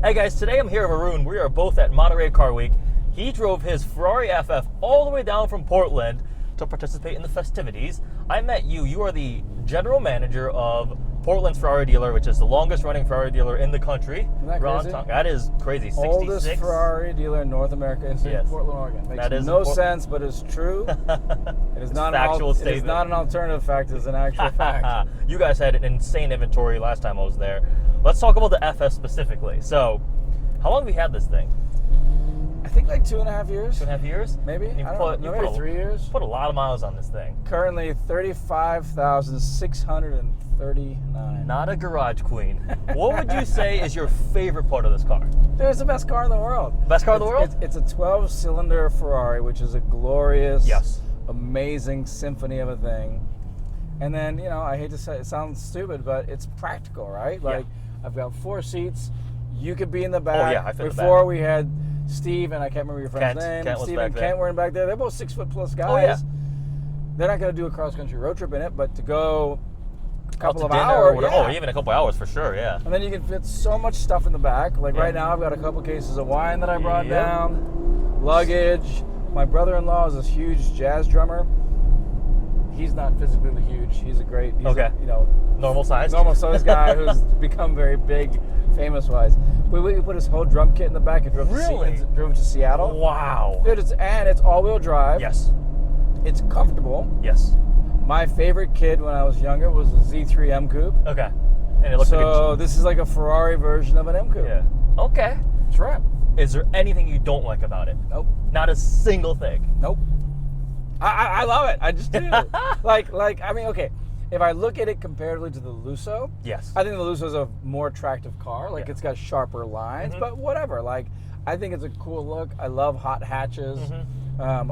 Hey guys, today I'm here with Arun. We are both at Monterey Car Week. He drove his Ferrari FF all the way down from Portland to participate in the festivities. I met you. You are the general manager of Portland's Ferrari dealer, which is the longest running Ferrari dealer in the country. Isn't that crazy? That is crazy. 66. Oldest Ferrari dealer in North America is in Portland, Oregon. Makes no sense, but it's true. It is not factual statement. It is not an alternative fact. It's an actual fact. You guys had an insane inventory last time I was there. Let's talk about the FF specifically. So, how long have we had this thing? I think like 2.5 years. 2.5 years? Maybe. I don't know. Maybe 3 years. Put a lot of miles on this thing. Currently 35,639. Not a garage queen. What would you say is your favorite part of this car? Dude, it's the best car in the world. Best car in the world? It's a 12-cylinder Ferrari, which is a glorious, amazing symphony of a thing. And then, you know, I hate to say it sounds stupid, but it's practical, right? Like, I've got 4 seats. You could be in the back. Oh, yeah, I fit in the back. Before we had Steve, and I can't remember your friend's name. Steve and Kent were in back there. They're both 6-foot-plus guys. Oh, yeah. They're not going to do a cross-country road trip in it, but to go a couple of dinner hours. Oh, even a couple hours for sure, yeah. And then you can fit so much stuff in the back. Like right now, I've got a couple cases of wine that I brought down, luggage. My brother-in-law is this huge jazz drummer. He's not physically huge. He's a great, normal size guy who's become very big, famous-wise. We put his whole drum kit in the back and drove to Seattle. Wow. Dude, it's all-wheel drive. Yes. It's comfortable. Yes. My favorite kid when I was younger was a Z3 M Coupe. Okay. And it looks this is like a Ferrari version of an M Coupe. Yeah. Okay. That's right. Is there anything you don't like about it? Nope. Not a single thing? Nope. I love it. I just do. I mean, okay. If I look at it comparatively to the Lusso, I think the Lusso is a more attractive car. Like it's got sharper lines, but whatever. Like I think it's a cool look. I love hot hatches. I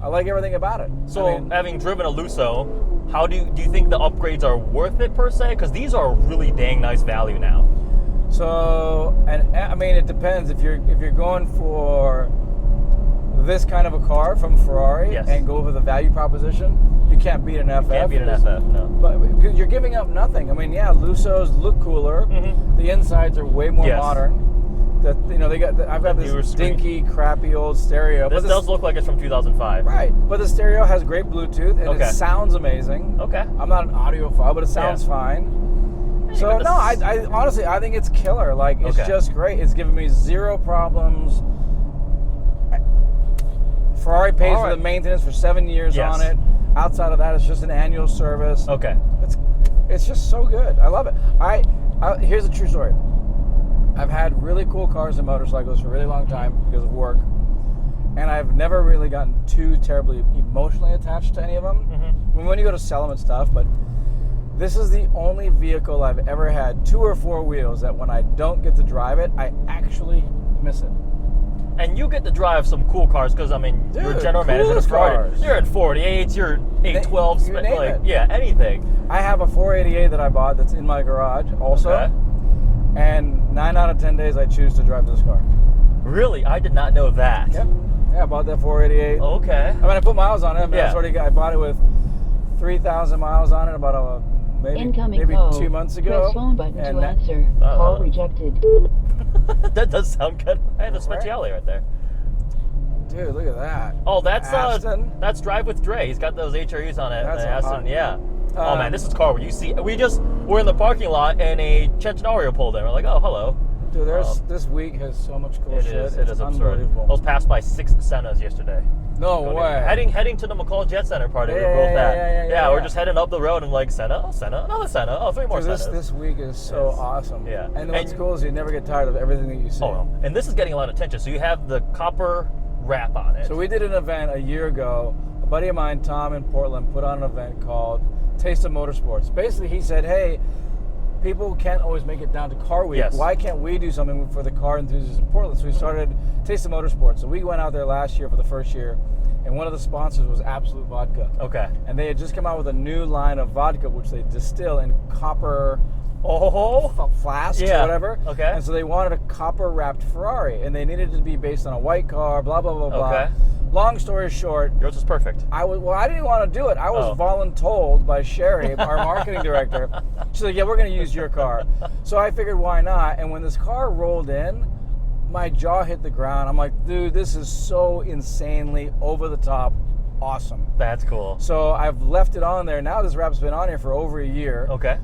like everything about it. So, having driven a Lusso, how do you think the upgrades are worth it per se? Because these are really dang nice value now. So, and I mean, it depends. If you're going for this kind of a car from Ferrari and go over the value proposition, you can't beat an FF. You can't beat an FF, no. But because you're giving up nothing. I mean, Lussos look cooler. The insides are way more modern. I've got this dinky, crappy old stereo. This does look like it's from 2005. Right, but the stereo has great Bluetooth and it sounds amazing. Okay. I'm not an audiophile, but it sounds fine. So no, I honestly I think it's killer. Like it's just great. It's giving me zero problems. Ferrari pays for the maintenance for 7 years on it. Outside of that, it's just an annual service. Okay. It's just so good. I love it. Here's a true story. I've had really cool cars and motorcycles for a really long time because of work, and I've never really gotten too terribly emotionally attached to any of them. I mean, when you go to sell them and stuff, but this is the only vehicle I've ever had 2 or 4 wheels that when I don't get to drive it, I actually miss it. And you get to drive some cool cars because, I mean, you're general manager of Ferrari. You're at 48s, you're 812s, anything. I have a 488 that I bought that's in my garage also. And 9 out of 10 days I choose to drive this car. Really? I did not know that. Yep. Yeah, I bought that 488. Okay. I mean, I put miles on it, but I bought it with 3,000 miles on it about maybe 2 months ago. Press phone button to answer. Call rejected. That does sound good. I had a Speciale right there. Dude, look at that. Oh, that's Drive with Dre. He's got those HRUs on it. That's Aston, oh man, this is a car where you see. We're in the parking lot and a Centenario pulled in. We're like, oh, hello. Dude, this week has so much cool shit. It is absurd. I was passed by 6 Sennas yesterday. No way. Heading to the McCall Jet Center party. We were both at. Yeah, we're just heading up the road and like Senna, another Senna, 3 more Sennas. This week is so awesome. Yeah. And what's cool is you never get tired of everything that you see. Oh, no. And this is getting a lot of attention. So you have the copper wrap on it. So we did an event a year ago. A buddy of mine, Tom, in Portland, put on an event called Taste of Motorsports. Basically, he said, hey, people can't always make it down to Car Week. Why can't we do something for the car enthusiasts in Portland? So we started Taste of Motorsports. So we went out there last year for the first year, and one of the sponsors was Absolute Vodka. Okay. And they had just come out with a new line of vodka, which they distill in copper flasks or whatever. Okay. And so they wanted a copper-wrapped Ferrari, and they needed it to be based on a white car, blah, blah, blah, blah. long story short, yours was perfect. I didn't even want to do it. I was voluntold by Sherry, our marketing director. She's like, yeah, we're going to use your car. So I figured, why not? And when this car rolled in, my jaw hit the ground. I'm like, dude, this is so insanely over the top awesome. That's cool. So I've left it on there. Now this wrap's been on here for over a year. Okay.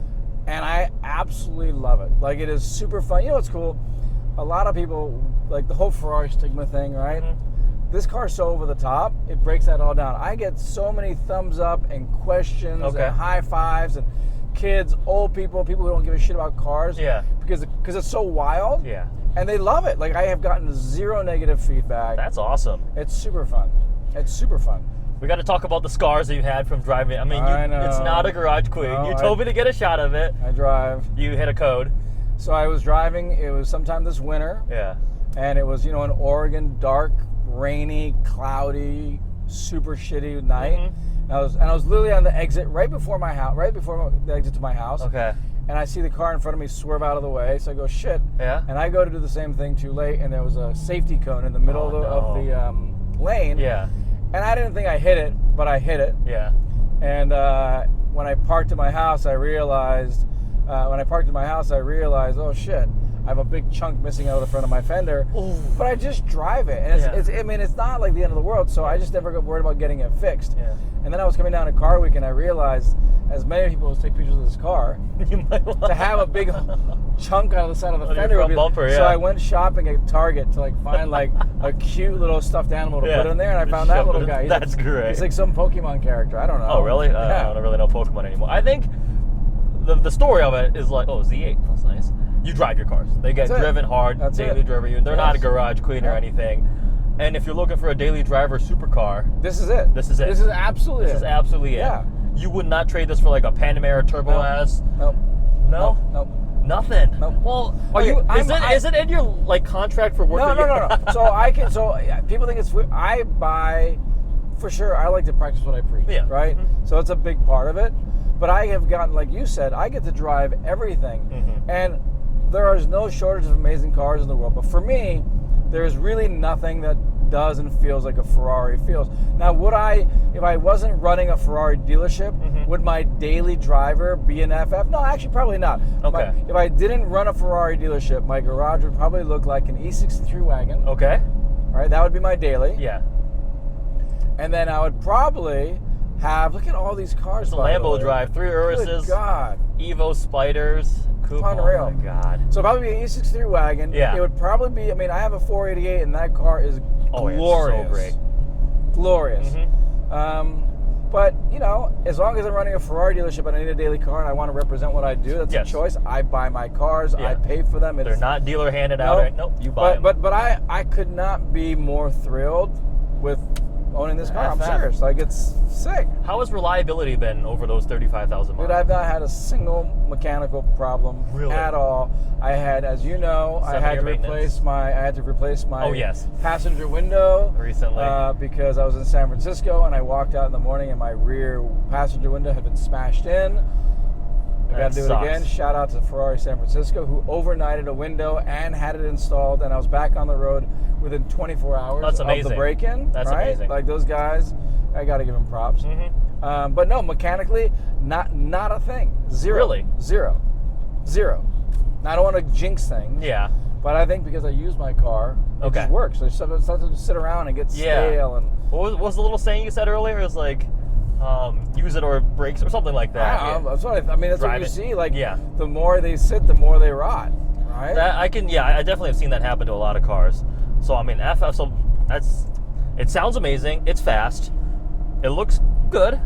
And I absolutely love it. Like, it is super fun. You know what's cool? A lot of people, like the whole Ferrari stigma thing, right? Mm-hmm. This car's so over the top, it breaks that all down. I get so many thumbs up and questions and high fives and kids, old people who don't give a shit about cars. Yeah. Because it's so wild. Yeah. And they love it. Like, I have gotten zero negative feedback. That's awesome. It's super fun. It's super fun. We got to talk about the scars that you had from driving. I mean, I know. It's not a garage queen. No, you told me to get a shot of it. I drive. You hit a code. So I was driving. It was sometime this winter. Yeah. And it was, in Oregon, dark, rainy, cloudy, super shitty night. Mm-hmm. And I was literally on the exit right before the exit to my house. Okay. And I see the car in front of me swerve out of the way. So I go, shit. Yeah. And I go to do the same thing too late. And there was a safety cone in the middle of the lane. Yeah. And I didn't think I hit it, but I hit it. Yeah. And when I parked at my house, I realized, oh shit, I have a big chunk missing out of the front of my fender. Ooh. But I just drive it. And it's not like the end of the world, so I just never got worried about getting it fixed. Yeah. And then I was coming down to Car Week and I realized, as many people take pictures of this car, to have a big chunk out of the side of the fender. Front bumper, yeah. So I went shopping at Target to find a cute little stuffed animal to put in there, and I found that little guy. That's great. He's like some Pokemon character. I don't know. Oh, really? I don't really know Pokemon anymore. I think the story of it is like, Z8. That's nice. You drive your cars. They get driven hard, daily driver. They're not a garage queen or anything. And if you're looking for a daily driver supercar, this is it. This is it. This is absolutely This is absolutely it. Yeah. You would not trade this for like a Panamera Turbo S? Nope. No? Nope. Nothing. Nope. Well, is it in your contract for working? No. So people think it's I buy for sure. I like to practice what I preach. Yeah. Right. Mm-hmm. So it's a big part of it. But I have gotten, like you said, I get to drive everything, and there is no shortage of amazing cars in the world. But for me, there's really nothing that does and feels like a Ferrari feels. Now, if I wasn't running a Ferrari dealership, would my daily driver be an FF? No, actually, probably not. Okay. If I didn't run a Ferrari dealership, my garage would probably look like an E63 wagon. Okay. All right, that would be my daily. Yeah. And then I would probably have, look at all these cars. It's a Lambo drive, 3 Uruses. Good God. Evo Spiders. Coupe. Unreal. Oh my God. So probably be an E63 wagon. Yeah. It would probably be, I have a 488 and that car is glorious. Yeah, so great. Glorious. But, as long as I'm running a Ferrari dealership and I need a daily car and I want to represent what I do, that's a choice. I buy my cars. I pay for them. They're not dealer handed out. Nope, you buy them. But I could not be more thrilled with owning this car. I'm serious. Like, it's sick. How has reliability been over those 35,000 miles? Dude, I've not had a single mechanical problem at all. I had, as you know, I had to replace my passenger window recently because I was in San Francisco and I walked out in the morning and my rear passenger window had been smashed in. I got to do it again. Shout out to Ferrari San Francisco, who overnighted a window and had it installed, and I was back on the road within 24 hours of the break-in. That's amazing. Like, those guys, I got to give them props. But no, mechanically, not a thing. Zero. Really? Zero. Now, I don't want to jinx things. Yeah. But I think because I use my car, it just works. There's something to sit around and get stale. And what was the little saying you said earlier? It was like, use it or it breaks or something like that. That's what that's what you see. Like, yeah. The more they sit, the more they rot. Right? I definitely have seen that happen to a lot of cars. So FF. So it sounds amazing. It's fast. It looks good.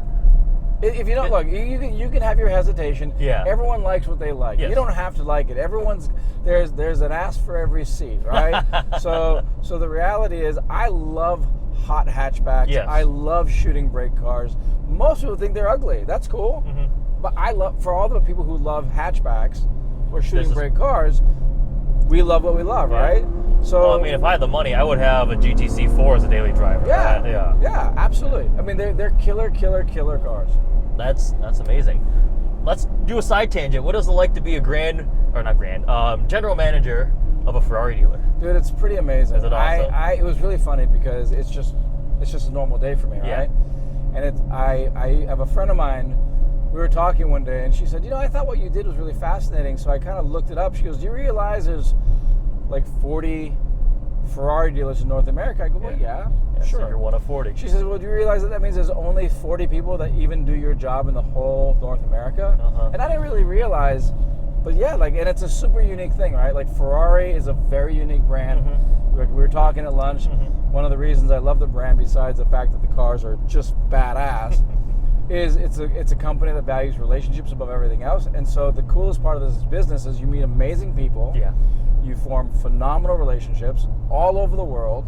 If you don't look, you can have your hesitation. Yeah. Everyone likes what they like. Yes. You don't have to like it. There's an ass for every seat, right? so the reality is, I love hot hatchbacks. Yes. I love shooting brake cars. Most people think they're ugly. That's cool. But for all the people who love hatchbacks or shooting brake cars, we love what we love, right? So, if I had the money, I would have a GTC4 as a daily driver. Yeah, absolutely. They're killer cars. That's amazing. Let's do a side tangent. What is it like to be a general manager of a Ferrari dealer? Dude, it's pretty amazing. Is it awesome? It was really funny because it's it's just a normal day for me, Yeah. right? And I have a friend of mine. We were talking one day, and she said, I thought what you did was really fascinating. So I kind of looked it up. She goes, do you realize there's like 40 Ferrari dealers in North America? I go, well, yeah, sure. So you're one of 40. She says, well, do you realize that means there's only 40 people that even do your job in the whole North America? And I didn't really realize, but yeah, like, and it's a super unique thing, right? Like Ferrari is a very unique brand. We were talking at lunch. One of the reasons I love the brand, besides the fact that the cars are just badass, is it's a company that values relationships above everything else. And so the coolest part of this business is you meet amazing people. Yeah. You form phenomenal relationships all over the world.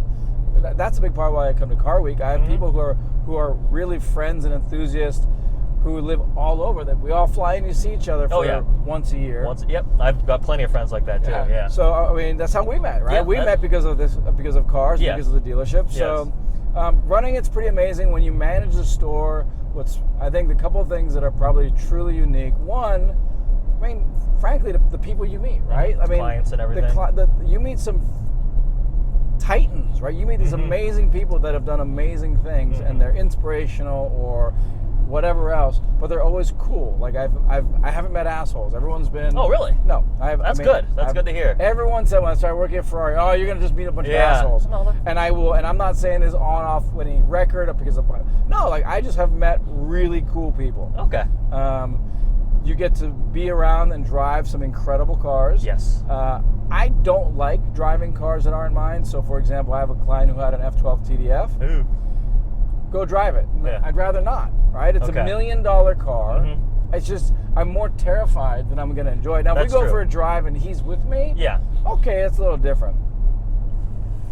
That's a big part of why I come to Car Week. I have people who are really friends and enthusiasts who live all over. That we all fly in to see each other for once a year. Yep, I've got plenty of friends like that too. Yeah. So I mean, that's how we met, right? Yeah, we met because of cars, because of the dealership. Yes. So running it's pretty amazing when you manage the store. I think the couple of things that are probably truly unique. One, I mean, frankly, the people you meet, right? I mean, clients and everything. You meet some titans, right? You meet these amazing people that have done amazing things, and they're inspirational or whatever else, but they're always cool. Like I haven't met assholes. Everyone's been. Oh, really? No, That's good. That's good to hear. Everyone said when I started working at Ferrari, "Oh, you're gonna just meet a bunch of assholes." No, and I will. And I'm not saying this on off with any record or because of. No, like I just have met really cool people. Okay. You get to be around and drive some incredible cars. Yes. I don't like driving cars that aren't mine. So, for example, I have a client who had an F12 TDF. Ooh. Go drive it. Yeah. I'd rather not, right? It's $1 million car. It's just, I'm more terrified than I'm going to enjoy it. Now, if we go for a drive and he's with me, okay, it's a little different.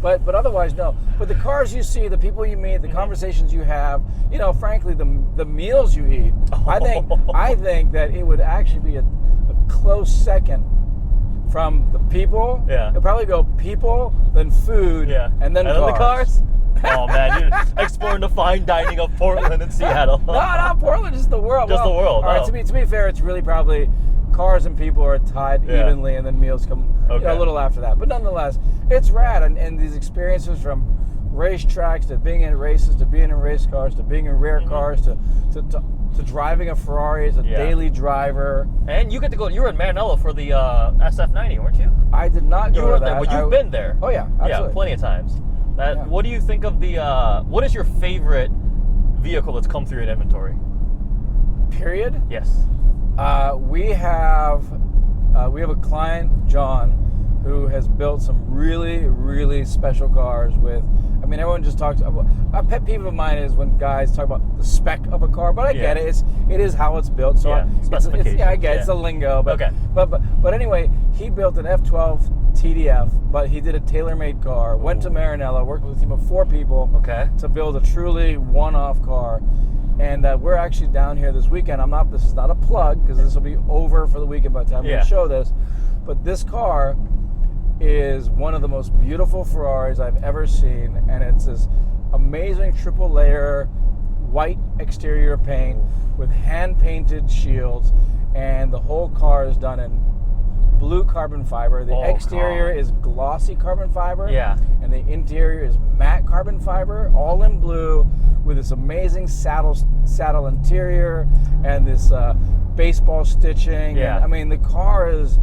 But otherwise, no. But the cars you see, the people you meet, the conversations you have, frankly, the meals you eat, I think that it would actually be a close second from the people. Yeah. It'll probably go people, then food, and then cars. The cars? Oh, man, you're exploring the fine dining of Portland and Seattle. No, not Portland, just the world. Just the world. All right, to be fair, it's really probably cars and people are tied evenly, and then meals come a little after that. But nonetheless, it's rad, and these experiences from racetracks to being in races to being in race cars to being in rare cars to driving a Ferrari as a daily driver. And you get to go. You were in Maranello for the SF90, weren't you? I did not go to that. There, but you've been there. Oh yeah, absolutely. Yeah, plenty of times. What do you think of the? What is your favorite vehicle that's come through your inventory? Period. Yes. We have a client, John, who has built some really, really special cars with. I mean, everyone just talks. A pet peeve of mine is when guys talk about the spec of a car, but I get it. It is how it's built. So I get it's the lingo. But, but anyway, he built an F12 TDF, but he did a tailor-made car. Went to Maranello, worked with a team of 4 people to build a truly one-off car. And we're actually down here this weekend. This is not a plug because this will be over for the weekend by the time we show this. But this car is one of the most beautiful Ferraris I've ever seen, and it's this amazing triple layer white exterior paint with hand painted shields, and the whole car is done in blue carbon fiber. The exterior is glossy carbon fiber, and the interior is matte carbon fiber, all in blue, with this amazing saddle interior and this baseball stitching. Yeah. And, I mean, the car is,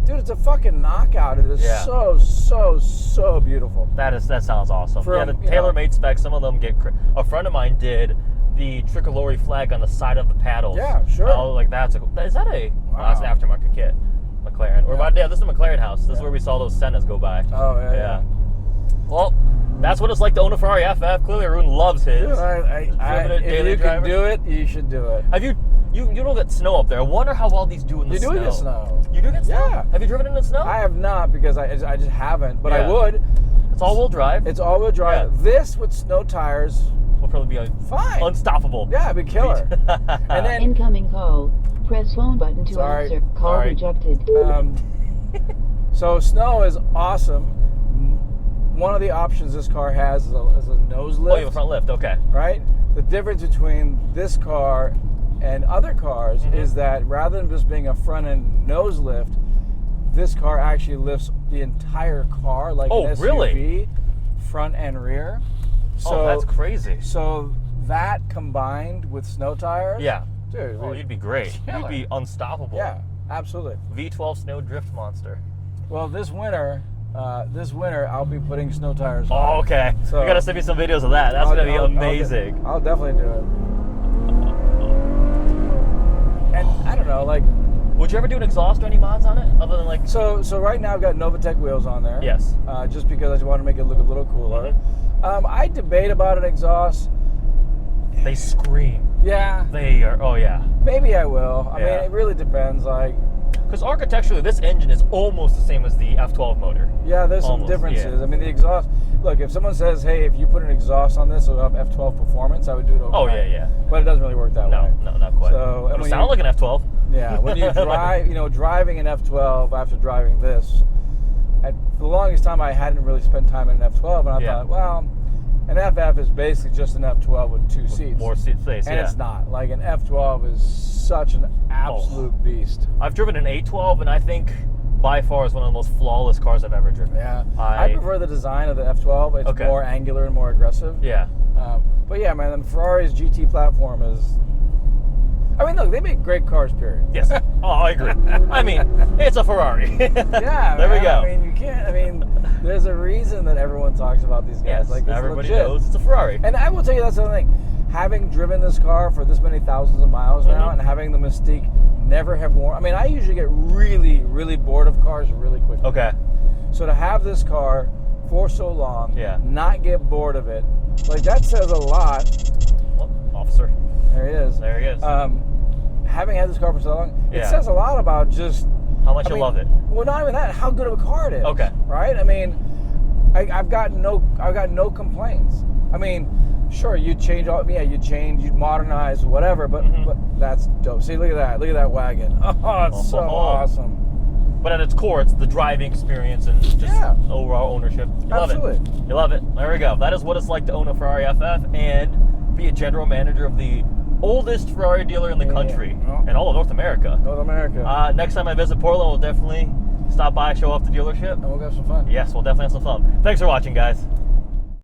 dude, it's a fucking knockout. It is so beautiful. That sounds awesome. The tailor-made specs. Some of them get. A friend of mine did the tricolore flag on the side of the paddles. Yeah, sure. Oh, like that's an aftermarket kit. McLaren. This is the McLaren house. This is where we saw those Sennas go by. Oh, yeah. Well, that's what it's like to own a Ferrari FF. Clearly, Arun loves his. Dude, if you can do it, you should do it. Have you don't get snow up there. I wonder how well these do in the snow. You do get snow. You do get snow? Yeah. Have you driven in the snow? I have not because I just haven't, but I would. It's all-wheel drive. It's all-wheel drive. Yeah. This with snow tires will probably be fine. Unstoppable. Yeah, it'd be killer. And then incoming call. Press phone button to answer. Call rejected. So snow is awesome. One of the options this car has is a nose lift. Oh, you have a front lift, okay. Right? The difference between this car and other cars is that rather than just being a front end nose lift, this car actually lifts the entire car like an SUV, front and rear. So, that's crazy. So that combined with snow tires, Yeah. dude, Oh, you'd be great. You'd be unstoppable. Yeah, absolutely. V12 snow drift monster. Well, this winter I'll be putting snow tires on. Oh, okay. So you gotta send me some videos of that. That's gonna be amazing. I'll definitely do it. And I don't know, like. Would you ever do an exhaust or any mods on it, other than like? So right now I've got Novatech wheels on there. Yes. Just because I just want to make it look a little cooler. Mm-hmm. I debate about an exhaust. They scream. Yeah. They are. Oh yeah. Maybe I will. I mean, it really depends. Like. Because architecturally, this engine is almost the same as the F12 motor. Yeah, there's some differences. Yeah. I mean, the exhaust. Look, if someone says, "Hey, if you put an exhaust on this, it'll have F12 performance," I would do it over. Oh yeah. But it doesn't really work that way. No, not quite. So it'll sound like an F12. Yeah, when you drive, driving an F12 after driving this, for the longest time I hadn't really spent time in an F12, and I thought, well, an FF is basically just an F12 with two seats. More seat space, and it's not. Like, an F12 is such an absolute beast. I've driven an A12, and I think by far is one of the most flawless cars I've ever driven. Yeah, I prefer the design of the F12. It's more angular and more aggressive. Yeah. But yeah, man, the Ferrari's GT platform is... I mean, look, they make great cars, period. Yes. Oh, I agree. I mean, it's a Ferrari. Yeah, there we go. I mean, you can't. I mean, there's a reason that everyone talks about these guys. Yes, like, everybody legit. knows it's a Ferrari. And I will tell you, that's the other thing. Having driven this car for this many thousands of miles now, and having the Mystique never have worn. I mean, I usually get really, really bored of cars really quickly. Okay. So to have this car for so long, not get bored of it, like, that says a lot. Well, officer. There he is. There he is. Having had this car for so long, it says a lot about just how much you love it. Well, not even that, how good of a car it is. Okay. Right? I mean, I've got no complaints. I mean, sure, you'd change you'd modernize, whatever, but that's dope. See, look at that wagon. Oh, it's so awesome. But at its core, it's the driving experience and just overall ownership. You love it. You love it. There we go. That is what it's like to own a Ferrari FF and be a general manager of the oldest Ferrari dealer in the country and all of North America. Next time I visit Portland, we'll definitely stop by, show off the dealership. And we'll have some fun. Yes, we'll definitely have some fun. Thanks for watching, guys.